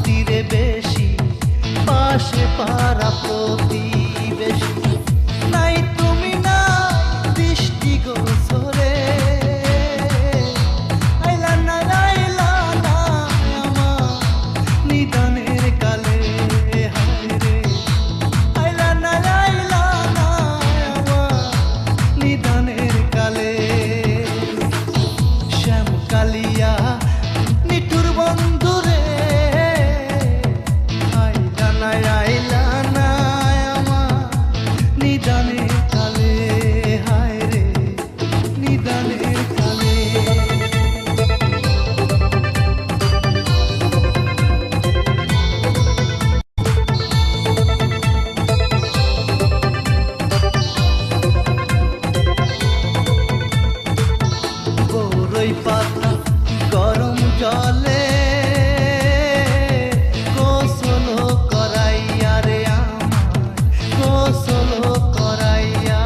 তীরে বেশি, পাশে পাড়া প্রতিবেশী। নাই তুমি না দৃষ্টি গোচরে, আইলা না আমার নিদানের কালে। হায় রে আইলা না আমার নিদানের কালে। শ্যাম কালিয়া নিঠুর বন্ধুরে, আইলা না আমার নিদানের কালে। হায় রে নিদানের কালে। বড়ই পাতা গরম জলে গোসল করাইয়া রে আমার, গোসল করাইয়া।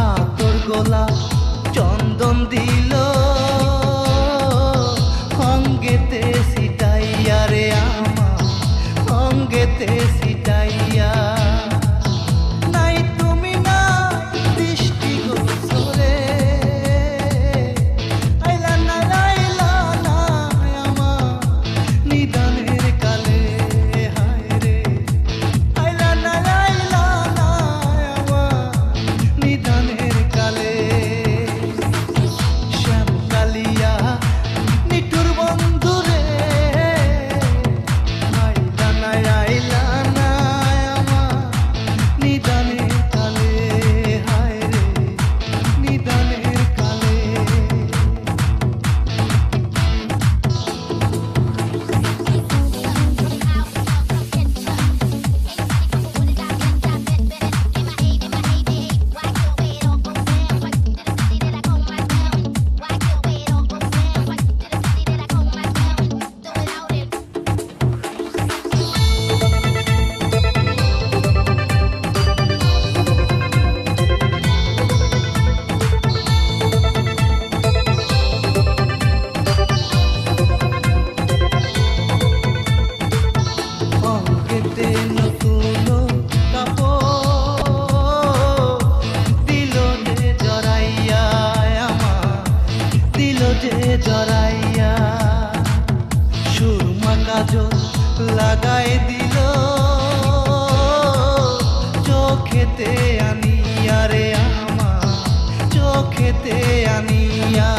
আতর গোলা চন্দন দিল অঙ্গেতে সিটাইয়া রে আমার, অঙ্গেতে সিটাইয়া। নাই তুমি না দৃষ্টি গোচরে, আইলা না আমার নিদানের কালে। হায় রে আইলা না আমার নিদানের কালে। শ্যাম কালিয়া নিঠুর বন্ধুরে, আইলা না আমার নিদানের কালে। হায় রে নিদানের কালে। অঙ্গেতে নতুন কাপড় দিল যে জড়াইয়া আমার, দিল যে জড়াইয়া। সুরমা কাজল লাগাই দিল চোখেতে আনিয়া রে আমার, চোখেতে আনিয়া।